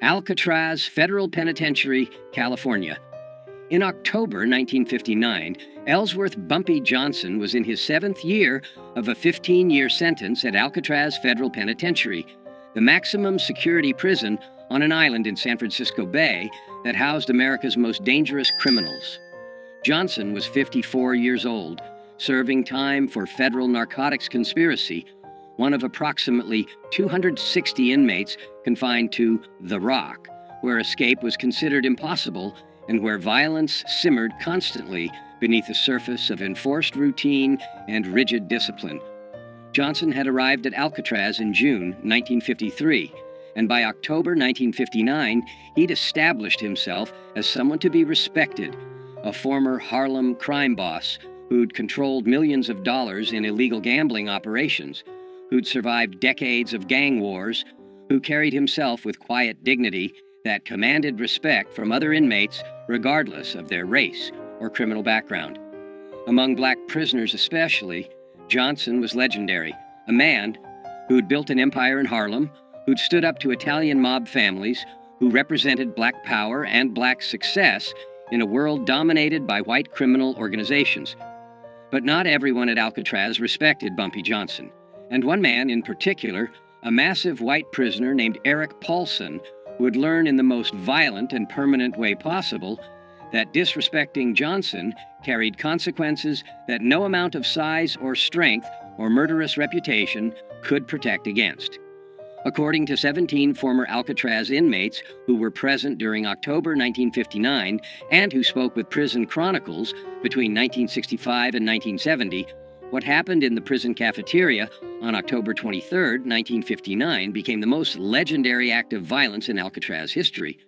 Alcatraz Federal Penitentiary, California. In October 1959, Ellsworth Bumpy Johnson was in his 7th year of a 15-year sentence at Alcatraz Federal Penitentiary, the maximum security prison on an island in San Francisco Bay that housed America's most dangerous criminals. Johnson was 54 years old, serving time for federal narcotics conspiracy, one of approximately 260 inmates confined to The Rock, where escape was considered impossible and where violence simmered constantly beneath the surface of enforced routine and rigid discipline. Johnson had arrived at Alcatraz in June 1953, and by October 1959, he'd established himself as someone to be respected, a former Harlem crime boss who'd controlled millions of dollars in illegal gambling operations, who'd survived decades of gang wars, who carried himself with quiet dignity that commanded respect from other inmates regardless of their race or criminal background. Among black prisoners especially, Johnson was legendary, a man who'd built an empire in Harlem, who'd stood up to Italian mob families, who represented black power and black success in a world dominated by white criminal organizations. But not everyone at Alcatraz respected Bumpy Johnson, and one man in particular, a massive white prisoner named Eric Paulson, would learn in the most violent and permanent way possible that disrespecting Johnson carried consequences that no amount of size or strength or murderous reputation could protect against. According to 17 former Alcatraz inmates who were present during October 1959 and who spoke with Prison Chronicles between 1965 and 1970, what happened in the prison cafeteria on October 23, 1959, became the most legendary act of violence in Alcatraz history.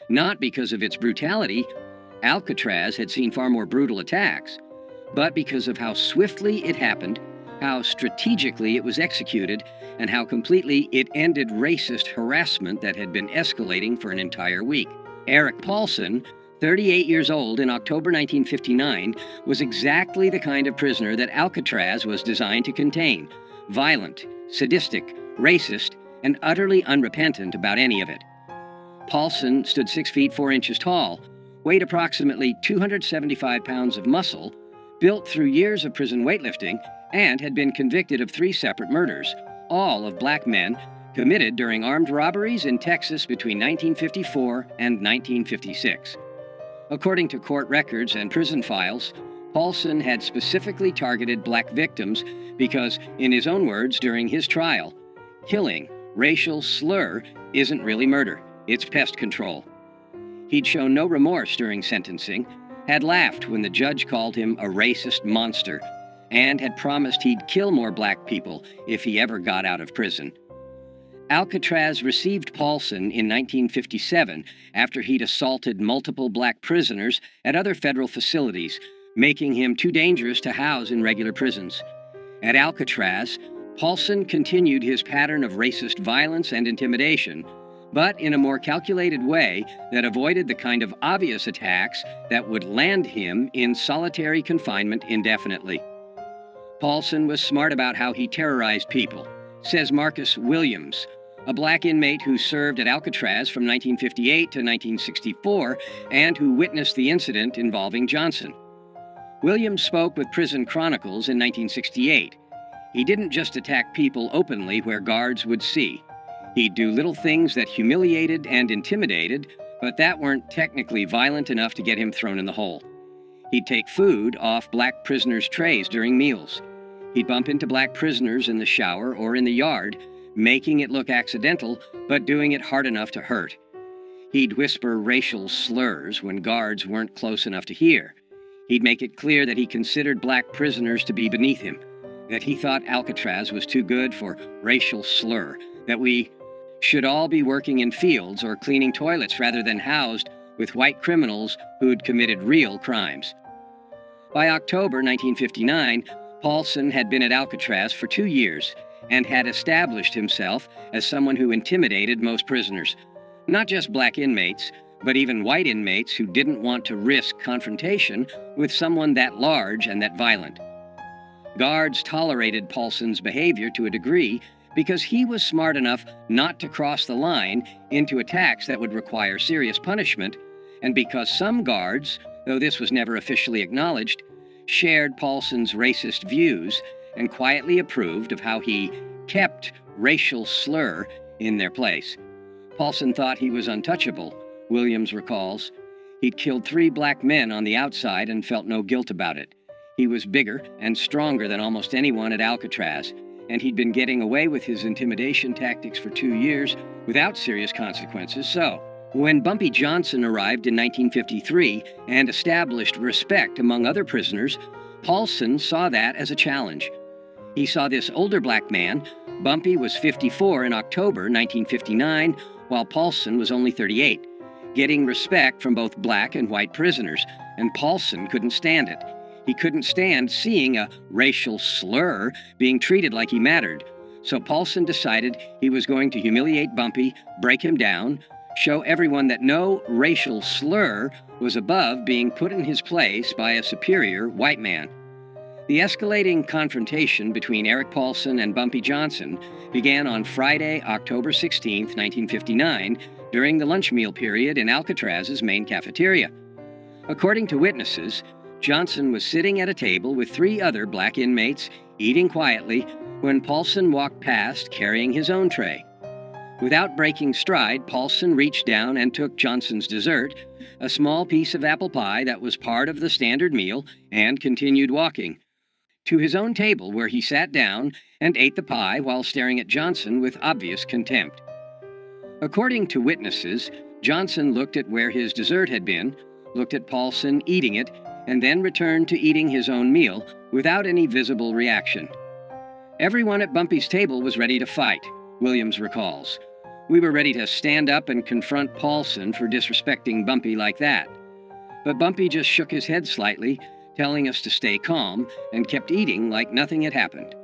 Not because of its brutality — Alcatraz had seen far more brutal attacks — but because of how swiftly it happened, how strategically it was executed, and how completely it ended racist harassment that had been escalating for an entire week. Eric Paulson, 38 years old in October 1959, was exactly the kind of prisoner that Alcatraz was designed to contain: violent, sadistic, racist, and utterly unrepentant about any of it. Paulson stood 6 feet 4 inches tall, weighed approximately 275 pounds of muscle, built through years of prison weightlifting, and had been convicted of 3 separate murders, all of black men, committed during armed robberies in Texas between 1954 and 1956. According to court records and prison files, Paulson had specifically targeted black victims because, in his own words during his trial, killing, racial slur, isn't really murder, it's pest control. He'd shown no remorse during sentencing, had laughed when the judge called him a racist monster, and had promised he'd kill more black people if he ever got out of prison. Alcatraz received Paulson in 1957 after he'd assaulted multiple black prisoners at other federal facilities, making him too dangerous to house in regular prisons. At Alcatraz, Paulson continued his pattern of racist violence and intimidation, but in a more calculated way that avoided the kind of obvious attacks that would land him in solitary confinement indefinitely. Paulson was smart about how he terrorized people, says Marcus Williams, a black inmate who served at Alcatraz from 1958 to 1964 and who witnessed the incident involving Johnson. Williams spoke with Prison Chronicles in 1968. He didn't just attack people openly where guards would see. He'd do little things that humiliated and intimidated, but that weren't technically violent enough to get him thrown in the hole. He'd take food off black prisoners' trays during meals. He'd bump into black prisoners in the shower or in the yard, making it look accidental, but doing it hard enough to hurt. He'd whisper racial slurs when guards weren't close enough to hear. He'd make it clear that he considered black prisoners to be beneath him, that he thought Alcatraz was too good for racial slur, that we should all be working in fields or cleaning toilets rather than housed with white criminals who'd committed real crimes. By October 1959, Paulson had been at Alcatraz for 2 years and had established himself as someone who intimidated most prisoners, not just black inmates, but even white inmates who didn't want to risk confrontation with someone that large and that violent. Guards tolerated Paulson's behavior to a degree because he was smart enough not to cross the line into attacks that would require serious punishment, and because some guards, though this was never officially acknowledged, shared Paulson's racist views and quietly approved of how he kept racial slur in their place. Paulson thought he was untouchable, Williams recalls. He'd killed 3 black men on the outside and felt no guilt about it. He was bigger and stronger than almost anyone at Alcatraz, and he'd been getting away with his intimidation tactics for 2 years without serious consequences. So, when Bumpy Johnson arrived in 1953 and established respect among other prisoners, Paulson saw that as a challenge. He saw this older black man. Bumpy was 54 in October 1959, while Paulson was only 38, getting respect from both black and white prisoners, and Paulson couldn't stand it. He couldn't stand seeing a racial slur being treated like he mattered. So Paulson decided he was going to humiliate Bumpy, break him down, show everyone that no racial slur was above being put in his place by a superior white man. The escalating confrontation between Eric Paulson and Bumpy Johnson began on Friday, October 16, 1959, during the lunch meal period in Alcatraz's main cafeteria. According to witnesses, Johnson was sitting at a table with 3 other black inmates, eating quietly, when Paulson walked past carrying his own tray. Without breaking stride, Paulson reached down and took Johnson's dessert, a small piece of apple pie that was part of the standard meal, and continued walking to his own table, where he sat down and ate the pie while staring at Johnson with obvious contempt. According to witnesses, Johnson looked at where his dessert had been, looked at Paulson eating it, and then returned to eating his own meal without any visible reaction. Everyone at Bumpy's table was ready to fight, Williams recalls. We were ready to stand up and confront Paulson for disrespecting Bumpy like that. But Bumpy just shook his head slightly, telling us to stay calm, and kept eating like nothing had happened.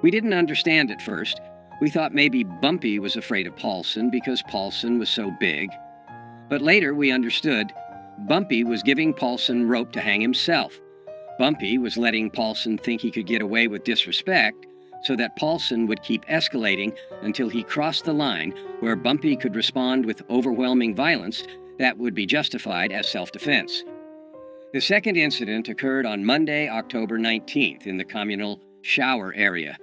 We didn't understand at first. We thought maybe Bumpy was afraid of Paulson because Paulson was so big. But later we understood. Bumpy was giving Paulson rope to hang himself. Bumpy was letting Paulson think he could get away with disrespect so that Paulson would keep escalating until he crossed the line where Bumpy could respond with overwhelming violence that would be justified as self-defense. The second incident occurred on Monday, October 19th, in the communal shower area.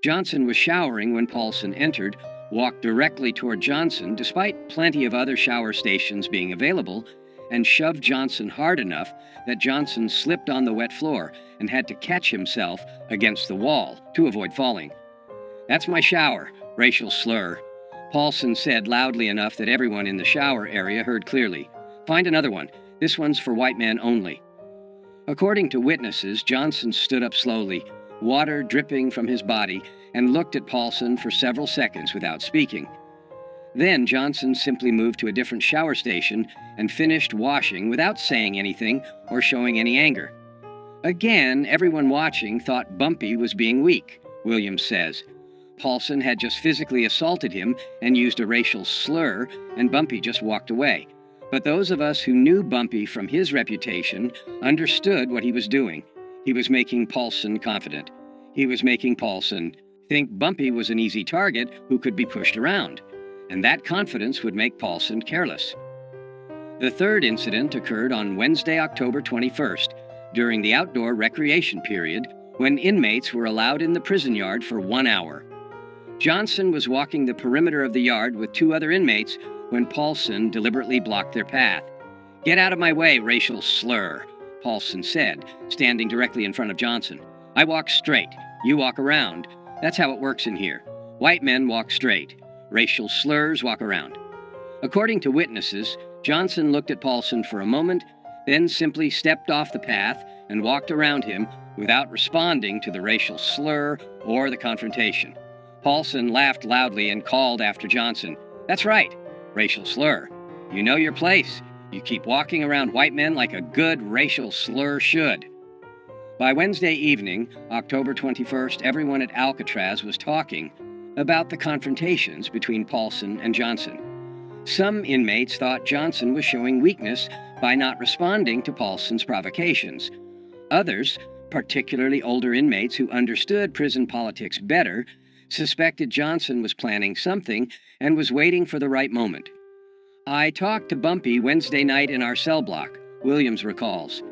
Johnson was showering when Paulson entered, walked directly toward Johnson despite plenty of other shower stations being available, and shoved Johnson hard enough that Johnson slipped on the wet floor and had to catch himself against the wall to avoid falling. "That's my shower," racial slur, Paulson said loudly enough that everyone in the shower area heard clearly. "Find another one. This one's for white men only." According to witnesses, Johnson stood up slowly, water dripping from his body, and looked at Paulson for several seconds without speaking. Then Johnson simply moved to a different shower station and finished washing without saying anything or showing any anger. Again, everyone watching thought Bumpy was being weak, Williams says. Paulson had just physically assaulted him and used a racial slur, and Bumpy just walked away. But those of us who knew Bumpy from his reputation understood what he was doing. He was making Paulson confident. He was making Paulson think Bumpy was an easy target who could be pushed around, and that confidence would make Paulson careless. The third incident occurred on Wednesday, October 21st, during the outdoor recreation period, when inmates were allowed in the prison yard for 1 hour. Johnson was walking the perimeter of the yard with 2 other inmates when Paulson deliberately blocked their path. "Get out of my way, racial slur," Paulson said, standing directly in front of Johnson. "I walk straight. You walk around. That's how it works in here. White men walk straight. Racial slurs walk around." According to witnesses, Johnson looked at Paulson for a moment, then simply stepped off the path and walked around him without responding to the racial slur or the confrontation. Paulson laughed loudly and called after Johnson, "That's right, racial slur. You know your place. You keep walking around white men like a good racial slur should." By Wednesday evening, October 21st, everyone at Alcatraz was talking about the confrontations between Paulson and Johnson. Some inmates thought Johnson was showing weakness by not responding to Paulson's provocations. Others, particularly older inmates who understood prison politics better, suspected Johnson was planning something and was waiting for the right moment. "I talked to Bumpy Wednesday night in our cell block," Williams recalls.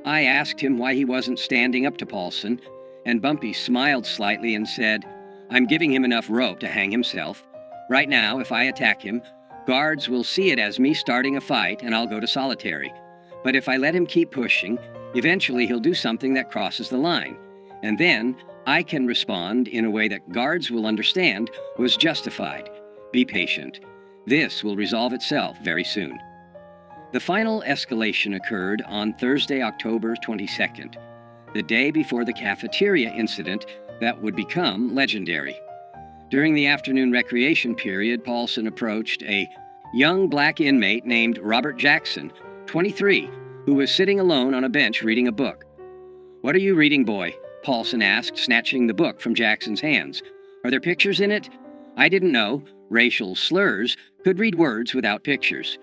"I asked him why he wasn't standing up to Paulson, and Bumpy smiled slightly and said, 'I'm giving him enough rope to hang himself. Right now, if I attack him, guards will see it as me starting a fight and I'll go to solitary. But if I let him keep pushing, eventually he'll do something that crosses the line. And then I can respond in a way that guards will understand was justified. Be patient. This will resolve itself very soon." The final escalation occurred on Thursday, October 22nd, the day before the cafeteria incident that would become legendary. During the afternoon recreation period, Paulson approached a young black inmate named Robert Jackson, 23, who was sitting alone on a bench reading a book. "What are you reading, boy?" Paulson asked, snatching the book from Jackson's hands. "Are there pictures in it?" "I didn't know racial slurs could read words without pictures."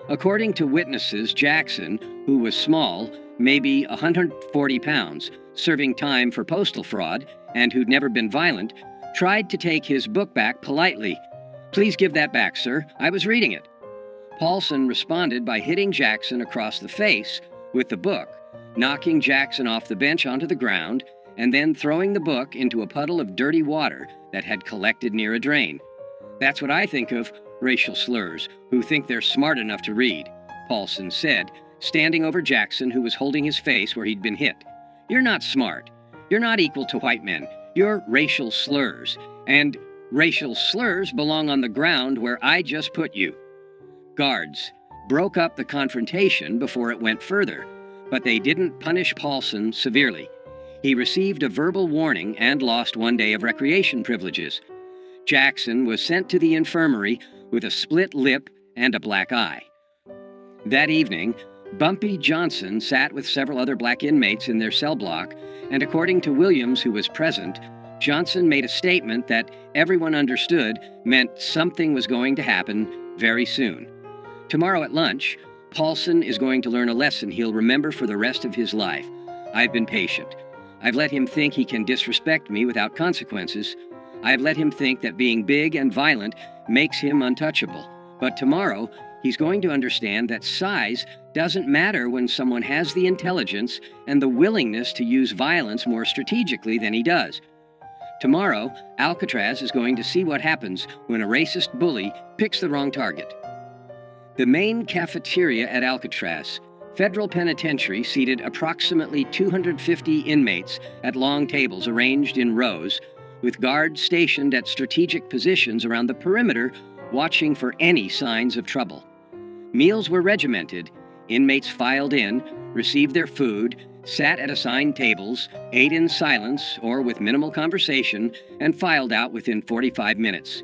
According to witnesses, Jackson, who was small, maybe 140 pounds, serving time for postal fraud, and who'd never been violent, tried to take his book back politely. "Please give that back, sir. I was reading it." Paulson responded by hitting Jackson across the face with the book, knocking Jackson off the bench onto the ground, and then throwing the book into a puddle of dirty water that had collected near a drain. "That's what I think of racial slurs who think they're smart enough to read," Paulson said, standing over Jackson, who was holding his face where he'd been hit. "You're not smart. You're not equal to white men. You're racial slurs. And racial slurs belong on the ground where I just put you." Guards broke up the confrontation before it went further, but they didn't punish Paulson severely. He received a verbal warning and lost 1 day of recreation privileges. Jackson was sent to the infirmary with a split lip and a black eye. That evening, Bumpy Johnson sat with several other black inmates in their cell block, and according to Williams, who was present, Johnson made a statement that everyone understood meant something was going to happen very soon. Tomorrow at lunch, Paulson is going to learn a lesson he'll remember for the rest of his life. I've been patient. I've let him think he can disrespect me without consequences. I've let him think that being big and violent makes him untouchable. But tomorrow, he's going to understand that size doesn't matter when someone has the intelligence and the willingness to use violence more strategically than he does. Tomorrow, Alcatraz is going to see what happens when a racist bully picks the wrong target. The main cafeteria at Alcatraz Federal Penitentiary seated approximately 250 inmates at long tables arranged in rows, with guards stationed at strategic positions around the perimeter, watching for any signs of trouble. Meals were regimented. Inmates filed in, received their food, sat at assigned tables, ate in silence or with minimal conversation, and filed out within 45 minutes.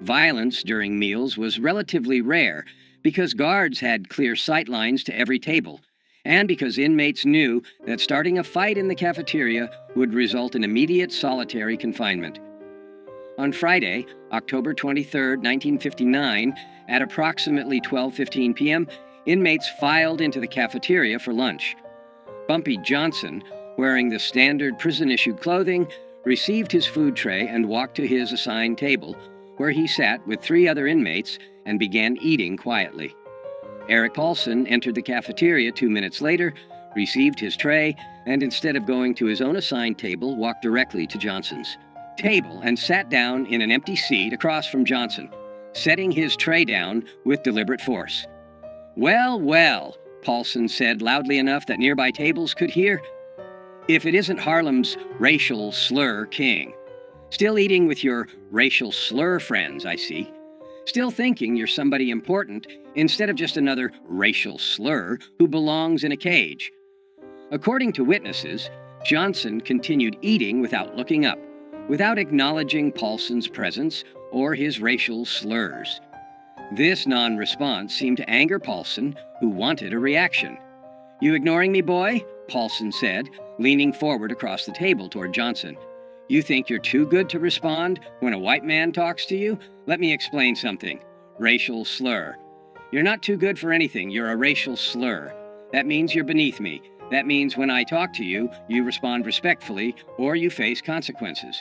Violence during meals was relatively rare because guards had clear sight lines to every table, and because inmates knew that starting a fight in the cafeteria would result in immediate solitary confinement. On Friday, October 23, 1959, at approximately 12:15 p.m., inmates filed into the cafeteria for lunch. Bumpy Johnson, wearing the standard prison-issued clothing, received his food tray and walked to his assigned table, where he sat with 3 other inmates and began eating quietly. Eric Paulson entered the cafeteria 2 minutes later, received his tray, and instead of going to his own assigned table, walked directly to Johnson's table and sat down in an empty seat across from Johnson, setting his tray down with deliberate force. "Well, well," Paulson said loudly enough that nearby tables could hear. "If it isn't Harlem's racial slur king. Still eating with your racial slur friends, I see. Still thinking you're somebody important instead of just another racial slur who belongs in a cage." According to witnesses, Johnson continued eating without looking up, without acknowledging Paulson's presence or his racial slurs. This non-response seemed to anger Paulson, who wanted a reaction. "You ignoring me, boy?" Paulson said, leaning forward across the table toward Johnson. "You think you're too good to respond when a white man talks to you? Let me explain something. Racial slur. You're not too good for anything. You're a racial slur. That means you're beneath me. That means when I talk to you, you respond respectfully or you face consequences."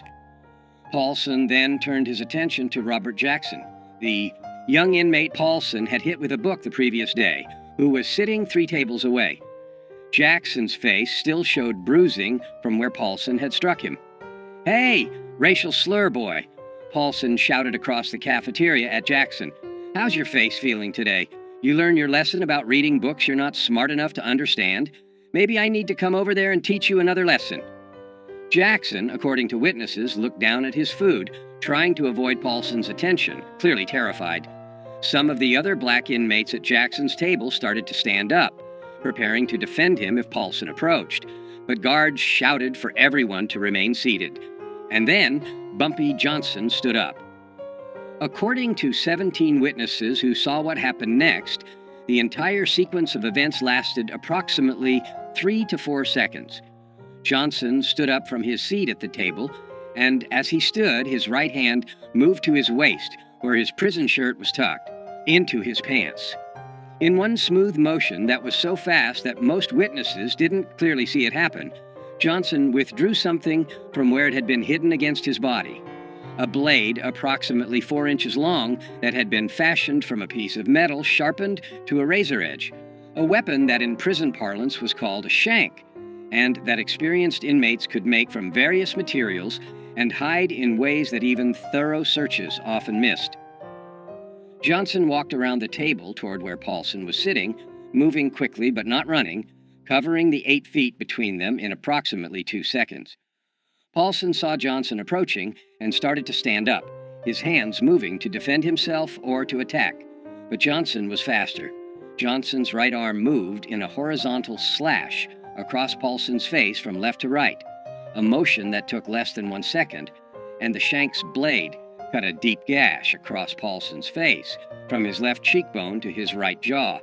Paulson then turned his attention to Robert Jackson. The young inmate Paulson had hit with a book the previous day, who was sitting 3 tables away. Jackson's face still showed bruising from where Paulson had struck him. "Hey, racial slur boy," Paulson shouted across the cafeteria at Jackson. "How's your face feeling today? You learn your lesson about reading books you're not smart enough to understand? Maybe I need to come over there and teach you another lesson." Jackson, according to witnesses, looked down at his food, trying to avoid Paulson's attention, clearly terrified. Some of the other black inmates at Jackson's table started to stand up, preparing to defend him if Paulson approached, but guards shouted for everyone to remain seated. And then Bumpy Johnson stood up. According to 17 witnesses who saw what happened next, the entire sequence of events lasted approximately 3 to 4 seconds. Johnson stood up from his seat at the table, and as he stood, his right hand moved to his waist, where his prison shirt was tucked, into his pants. In one smooth motion that was so fast that most witnesses didn't clearly see it happen, Johnson withdrew something from where it had been hidden against his body. A blade approximately 4 inches long that had been fashioned from a piece of metal sharpened to a razor edge, a weapon that in prison parlance was called a shank, and that experienced inmates could make from various materials and hide in ways that even thorough searches often missed. Johnson walked around the table toward where Paulson was sitting, moving quickly but not running, covering the 8 feet between them in approximately 2 seconds. Paulson saw Johnson approaching and started to stand up, his hands moving to defend himself or to attack. But Johnson was faster. Johnson's right arm moved in a horizontal slash across Paulson's face from left to right, a motion that took less than 1 second, and the shank's blade cut a deep gash across Paulson's face from his left cheekbone to his right jaw,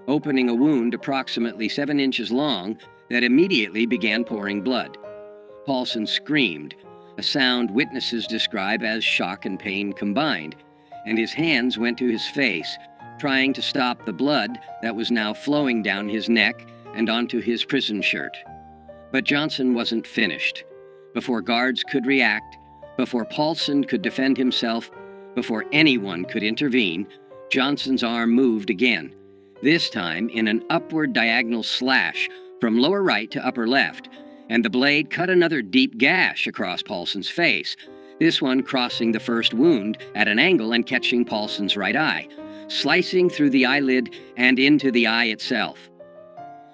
opening a wound approximately 7 inches long that immediately began pouring blood. Paulson screamed, a sound witnesses describe as shock and pain combined, and his hands went to his face, trying to stop the blood that was now flowing down his neck and onto his prison shirt. But Johnson wasn't finished. Before guards could react, before Paulson could defend himself, before anyone could intervene, Johnson's arm moved again, this time in an upward diagonal slash from lower right to upper left, and the blade cut another deep gash across Paulson's face, this one crossing the first wound at an angle and catching Paulson's right eye, slicing through the eyelid and into the eye itself.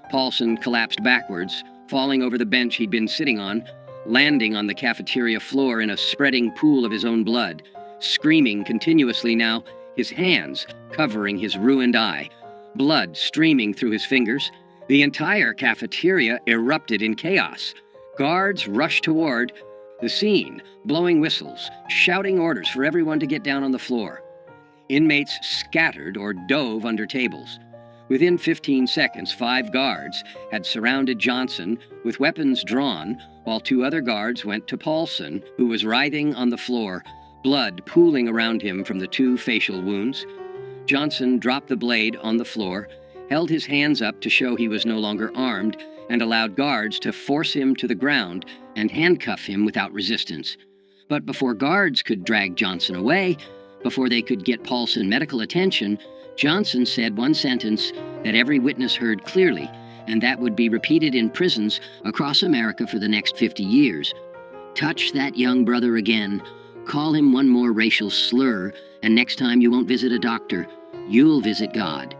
Paulson collapsed backwards, falling over the bench he'd been sitting on, landing on the cafeteria floor in a spreading pool of his own blood, screaming continuously now, his hands covering his ruined eye, blood streaming through his fingers. The entire cafeteria erupted in chaos. Guards rushed toward the scene, blowing whistles, shouting orders for everyone to get down on the floor. Inmates scattered or dove under tables. Within 15 seconds, 5 guards had surrounded Johnson with weapons drawn, while 2 other guards went to Paulson, who was writhing on the floor, blood pooling around him from the 2 facial wounds. Johnson dropped the blade on the floor, held his hands up to show he was no longer armed, and allowed guards to force him to the ground and handcuff him without resistance. But before guards could drag Johnson away, before they could get Paulson medical attention, Johnson said one sentence that every witness heard clearly, and that would be repeated in prisons across America for the next 50 years. "Touch that young brother again, call him one more racial slur, and next time you won't visit a doctor, you'll visit God."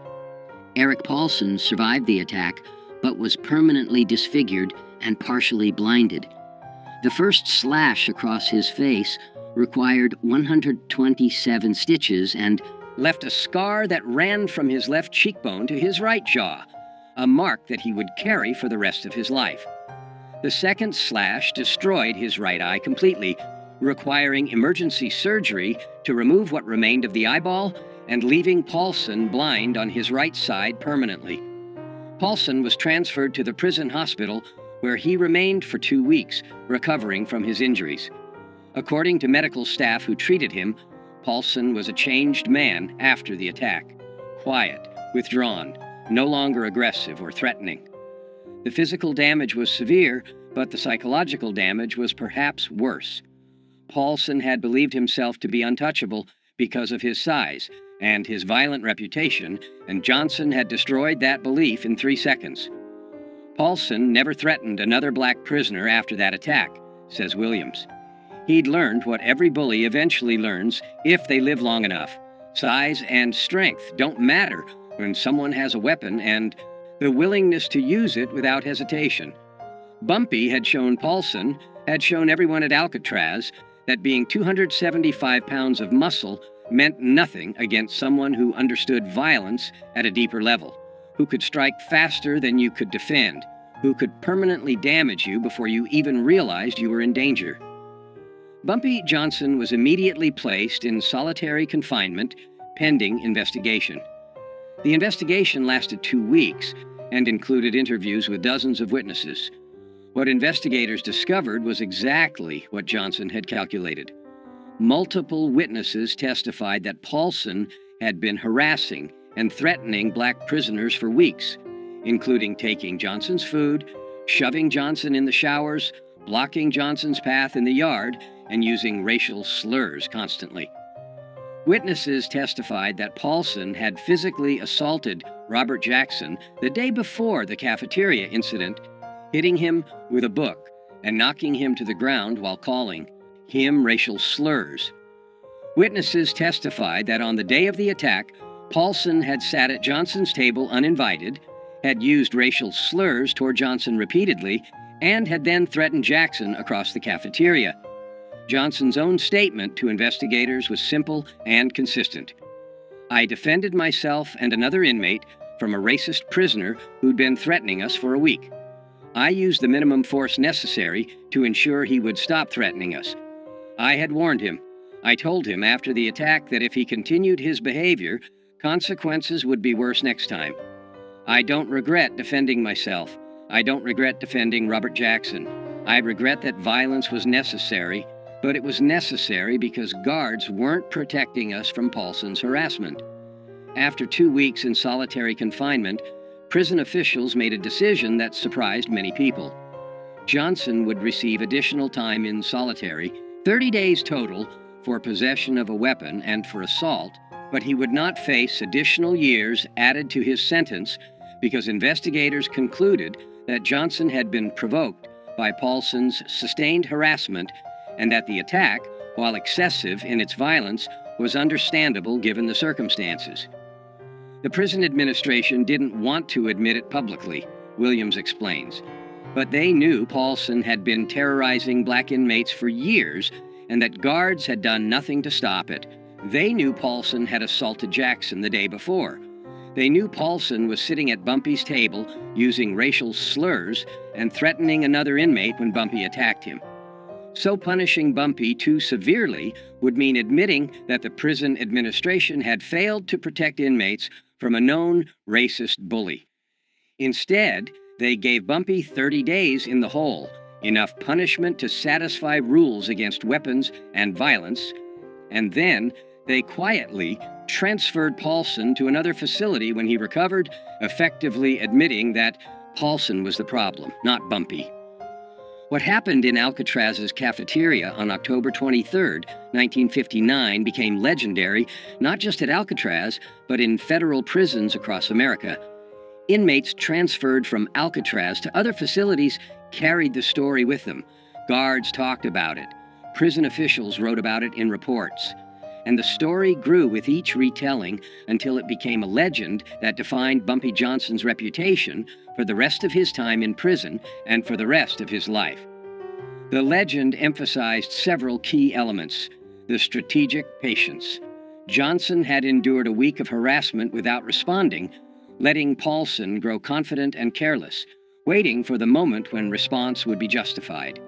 Eric Paulson survived the attack, but was permanently disfigured and partially blinded. The first slash across his face required 127 stitches and left a scar that ran from his left cheekbone to his right jaw, a mark that he would carry for the rest of his life. The second slash destroyed his right eye completely, requiring emergency surgery to remove what remained of the eyeball and leaving Paulson blind on his right side permanently. Paulson was transferred to the prison hospital, where he remained for 2 weeks, recovering from his injuries. According to medical staff who treated him, Paulson was a changed man after the attack, quiet, withdrawn, no longer aggressive or threatening. The physical damage was severe, but the psychological damage was perhaps worse. Paulson had believed himself to be untouchable because of his size and his violent reputation, and Johnson had destroyed that belief in 3 seconds. Paulson never threatened another black prisoner after that attack, says Williams. He'd learned what every bully eventually learns if they live long enough. Size and strength don't matter when someone has a weapon, and the willingness to use it without hesitation. Bumpy had shown Paulson, had shown everyone at Alcatraz, that being 275 pounds of muscle meant nothing against someone who understood violence at a deeper level, who could strike faster than you could defend, who could permanently damage you before you even realized you were in danger. Bumpy Johnson was immediately placed in solitary confinement pending investigation. The investigation lasted 2 weeks and included interviews with dozens of witnesses. What investigators discovered was exactly what Johnson had calculated. Multiple witnesses testified that Paulson had been harassing and threatening black prisoners for weeks, including taking Johnson's food, shoving Johnson in the showers, blocking Johnson's path in the yard, and using racial slurs constantly. Witnesses testified that Paulson had physically assaulted Robert Jackson the day before the cafeteria incident, hitting him with a book and knocking him to the ground while calling him racial slurs. Witnesses testified that on the day of the attack, Paulson had sat at Johnson's table uninvited, had used racial slurs toward Johnson repeatedly, and had then threatened Jackson across the cafeteria. Johnson's own statement to investigators was simple and consistent. "I defended myself and another inmate from a racist prisoner who'd been threatening us for a week. I used the minimum force necessary to ensure he would stop threatening us. I had warned him. I told him after the attack that if he continued his behavior, consequences would be worse next time. I don't regret defending myself. I don't regret defending Robert Jackson. I regret that violence was necessary, but it was necessary because guards weren't protecting us from Paulson's harassment." After 2 weeks in solitary confinement, prison officials made a decision that surprised many people. Johnson would receive additional time in solitary, 30 days total, for possession of a weapon and for assault, but he would not face additional years added to his sentence because investigators concluded that Johnson had been provoked by Paulson's sustained harassment and that the attack, while excessive in its violence, was understandable given the circumstances. The prison administration didn't want to admit it publicly, Williams explains, but they knew Paulson had been terrorizing black inmates for years and that guards had done nothing to stop it. They knew Paulson had assaulted Jackson the day before. They knew Paulson was sitting at Bumpy's table using racial slurs and threatening another inmate when Bumpy attacked him. So punishing Bumpy too severely would mean admitting that the prison administration had failed to protect inmates from a known racist bully. Instead, they gave Bumpy 30 days in the hole, enough punishment to satisfy rules against weapons and violence, and then they quietly transferred Paulson to another facility when he recovered, effectively admitting that Paulson was the problem, not Bumpy. What happened in Alcatraz's cafeteria on October 23, 1959 became legendary not just at Alcatraz, but in federal prisons across America. Inmates transferred from Alcatraz to other facilities carried the story with them. Guards talked about it. Prison officials wrote about it in reports. And the story grew with each retelling until it became a legend that defined Bumpy Johnson's reputation for the rest of his time in prison and for the rest of his life. The legend emphasized several key elements. The strategic patience. Johnson had endured a week of harassment without responding, letting Paulson grow confident and careless, waiting for the moment when response would be justified.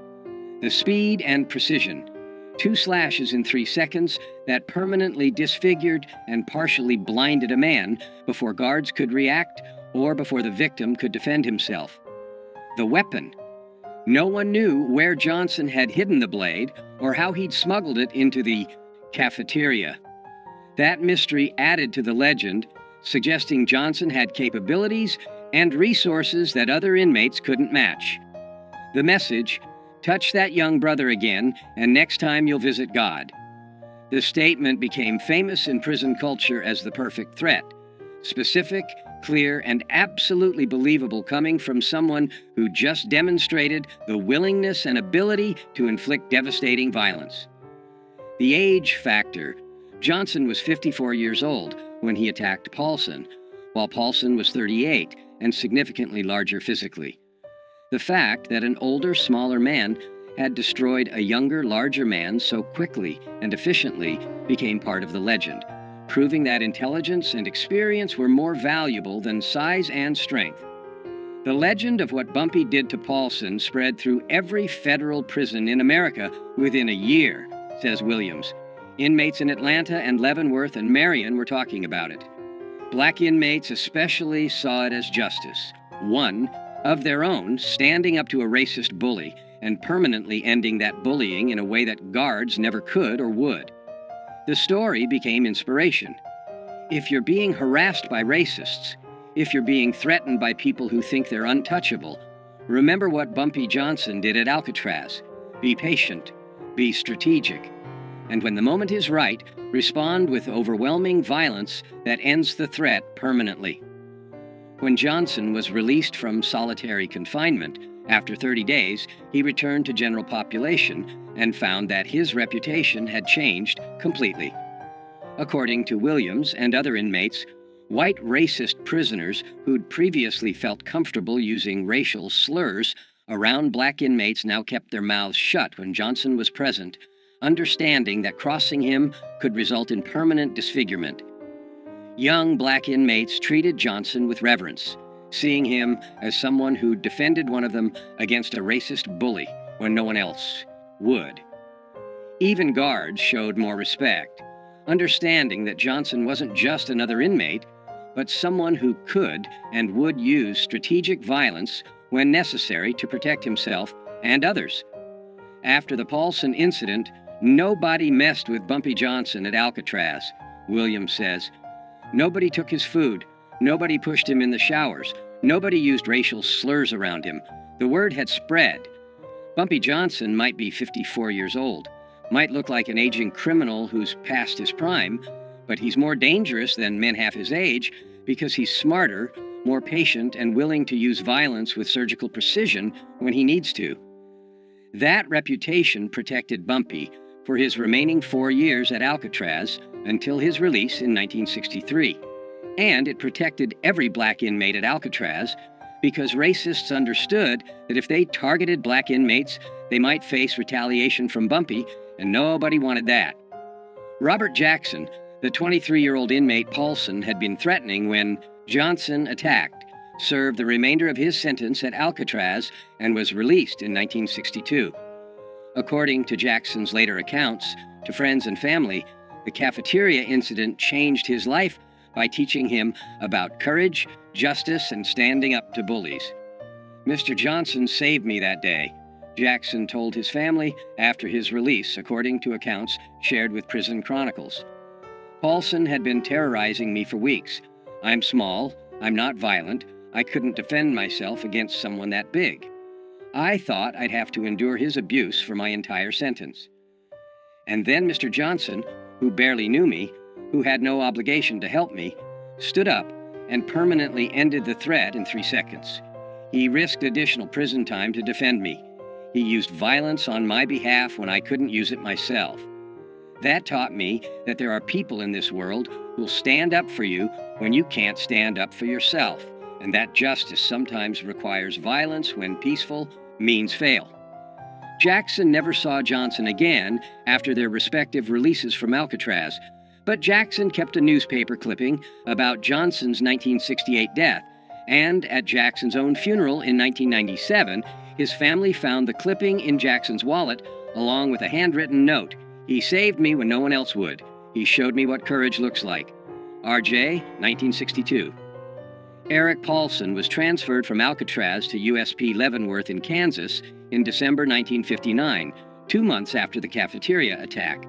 The speed and precision. 2 slashes in 3 seconds that permanently disfigured and partially blinded a man before guards could react or before the victim could defend himself. The weapon. No one knew where Johnson had hidden the blade or how he'd smuggled it into the cafeteria. That mystery added to the legend, suggesting Johnson had capabilities and resources that other inmates couldn't match. The message, "Touch that young brother again, and next time you'll visit God." The statement became famous in prison culture as the perfect threat. Specific, clear, and absolutely believable, coming from someone who just demonstrated the willingness and ability to inflict devastating violence. The age factor. Johnson was 54 years old when he attacked Paulson, while Paulson was 38 and significantly larger physically. The fact that an older, smaller man had destroyed a younger, larger man so quickly and efficiently became part of the legend, proving that intelligence and experience were more valuable than size and strength. The legend of what Bumpy did to Paulson spread through every federal prison in America within a year, says Williams. Inmates in Atlanta and Leavenworth and Marion were talking about it. Black inmates especially saw it as justice. One, of their own, standing up to a racist bully and permanently ending that bullying in a way that guards never could or would. The story became inspiration. If you're being harassed by racists, if you're being threatened by people who think they're untouchable, remember what Bumpy Johnson did at Alcatraz. Be patient, be strategic, and when the moment is right, respond with overwhelming violence that ends the threat permanently. When Johnson was released from solitary confinement, after 30 days, he returned to general population and found that his reputation had changed completely. According to Williams and other inmates, white racist prisoners who'd previously felt comfortable using racial slurs around black inmates now kept their mouths shut when Johnson was present, understanding that crossing him could result in permanent disfigurement. Young black inmates treated Johnson with reverence, seeing him as someone who defended one of them against a racist bully when no one else would. Even guards showed more respect, understanding that Johnson wasn't just another inmate, but someone who could and would use strategic violence when necessary to protect himself and others. After the Paulson incident, nobody messed with Bumpy Johnson at Alcatraz, Williams says. Nobody took his food. Nobody pushed him in the showers. Nobody used racial slurs around him. The word had spread. Bumpy Johnson might be 54 years old, might look like an aging criminal who's past his prime, but he's more dangerous than men half his age because he's smarter, more patient, and willing to use violence with surgical precision when he needs to. That reputation protected Bumpy for his remaining 4 years at Alcatraz until his release in 1963. And it protected every black inmate at Alcatraz because racists understood that if they targeted black inmates, they might face retaliation from Bumpy, and nobody wanted that. Robert Jackson, the 23-year-old inmate Paulson had been threatening when Johnson attacked, served the remainder of his sentence at Alcatraz and was released in 1962. According to Jackson's later accounts to friends and family, the cafeteria incident changed his life by teaching him about courage, justice, and standing up to bullies. "Mr. Johnson saved me that day," Jackson told his family after his release, according to accounts shared with Prison Chronicles. "Paulson had been terrorizing me for weeks. I'm small, I'm not violent, I couldn't defend myself against someone that big. I thought I'd have to endure his abuse for my entire sentence. And then Mr. Johnson, who barely knew me, who had no obligation to help me, stood up and permanently ended the threat in 3 seconds. He risked additional prison time to defend me. He used violence on my behalf when I couldn't use it myself. That taught me that there are people in this world who'll stand up for you when you can't stand up for yourself, and that justice sometimes requires violence when peaceful means fail." Jackson never saw Johnson again after their respective releases from Alcatraz, but Jackson kept a newspaper clipping about Johnson's 1968 death, and at Jackson's own funeral in 1997, his family found the clipping in Jackson's wallet along with a handwritten note. "He saved me when no one else would. He showed me what courage looks like. RJ, 1962. Eric Paulson was transferred from Alcatraz to USP Leavenworth in Kansas in December 1959, 2 months after the cafeteria attack.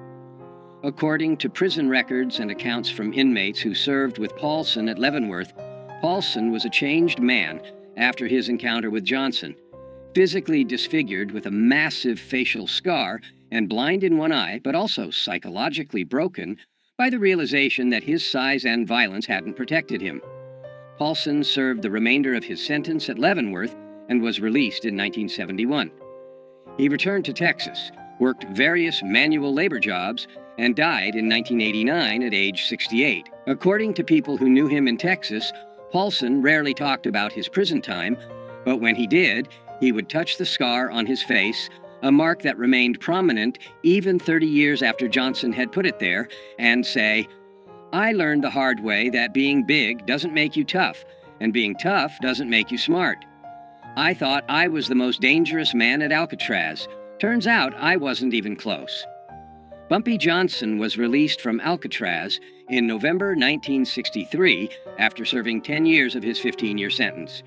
According to prison records and accounts from inmates who served with Paulson at Leavenworth, Paulson was a changed man after his encounter with Johnson. physically disfigured with a massive facial scar and blind in one eye, but also psychologically broken by the realization that his size and violence hadn't protected him. Paulson served the remainder of his sentence at Leavenworth and was released in 1971. He returned to Texas, worked various manual labor jobs, and died in 1989 at age 68. According to people who knew him in Texas, Paulson rarely talked about his prison time, but when he did, he would touch the scar on his face, a mark that remained prominent even 30 years after Johnson had put it there, and say, "I learned the hard way that being big doesn't make you tough, and being tough doesn't make you smart. I thought I was the most dangerous man at Alcatraz. Turns out I wasn't even close." Bumpy Johnson was released from Alcatraz in November 1963 after serving 10 years of his 15-year sentence.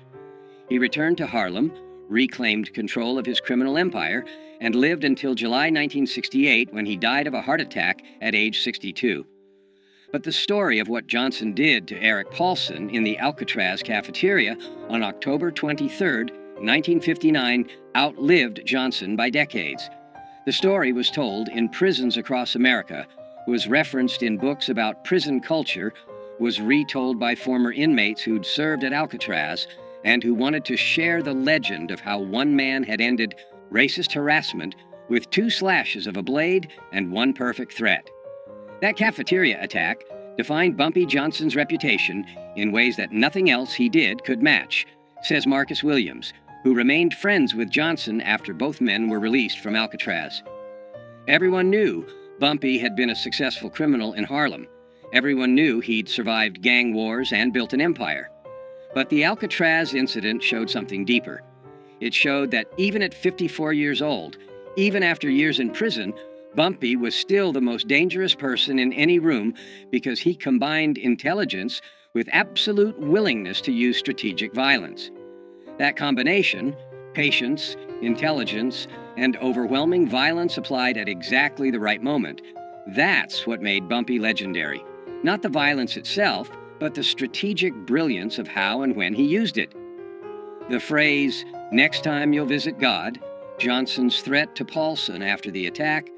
He returned to Harlem, reclaimed control of his criminal empire, and lived until July 1968 when he died of a heart attack at age 62. But the story of what Johnson did to Eric Paulson in the Alcatraz cafeteria on October 23, 1959, outlived Johnson by decades. The story was told in prisons across America, was referenced in books about prison culture, was retold by former inmates who'd served at Alcatraz, and who wanted to share the legend of how one man had ended racist harassment with 2 slashes of a blade and 1 perfect threat. That cafeteria attack defined Bumpy Johnson's reputation in ways that nothing else he did could match, says Marcus Williams, who remained friends with Johnson after both men were released from Alcatraz. Everyone knew Bumpy had been a successful criminal in Harlem. Everyone knew he'd survived gang wars and built an empire. But the Alcatraz incident showed something deeper. It showed that even at 54 years old, even after years in prison, Bumpy was still the most dangerous person in any room because he combined intelligence with absolute willingness to use strategic violence. That combination, patience, intelligence, and overwhelming violence applied at exactly the right moment, that's what made Bumpy legendary. Not the violence itself, but the strategic brilliance of how and when he used it. The phrase, "Next time you'll visit God," Johnson's threat to Paulson after the attack,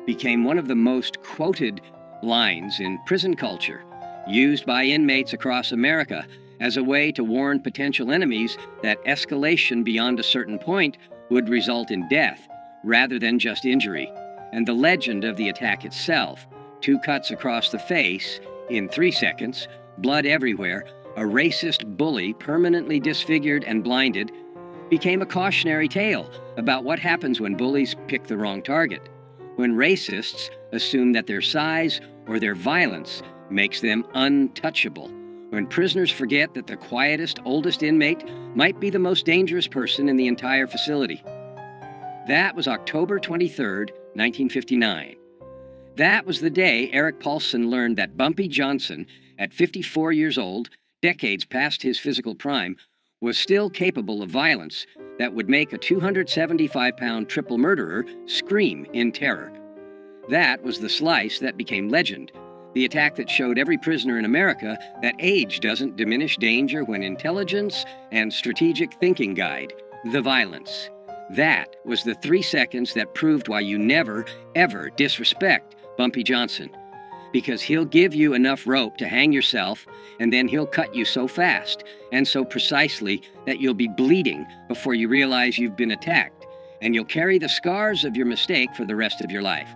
became one of the most quoted lines in prison culture, used by inmates across America as a way to warn potential enemies that escalation beyond a certain point would result in death rather than just injury. And the legend of the attack itself, 2 cuts across the face in 3 seconds, blood everywhere, a racist bully permanently disfigured and blinded, became a cautionary tale about what happens when bullies pick the wrong target, when racists assume that their size or their violence makes them untouchable, when prisoners forget that the quietest, oldest inmate might be the most dangerous person in the entire facility. That was October 23, 1959. That was the day Eric Paulson learned that Bumpy Johnson, at 54 years old, decades past his physical prime, was still capable of violence that would make a 275-pound triple murderer scream in terror. That was the slice that became legend, the attack that showed every prisoner in America that age doesn't diminish danger when intelligence and strategic thinking guide the violence. That was the 3 seconds that proved why you never, ever disrespect Bumpy Johnson. Because he'll give you enough rope to hang yourself, and then he'll cut you so fast and so precisely that you'll be bleeding before you realize you've been attacked, and you'll carry the scars of your mistake for the rest of your life.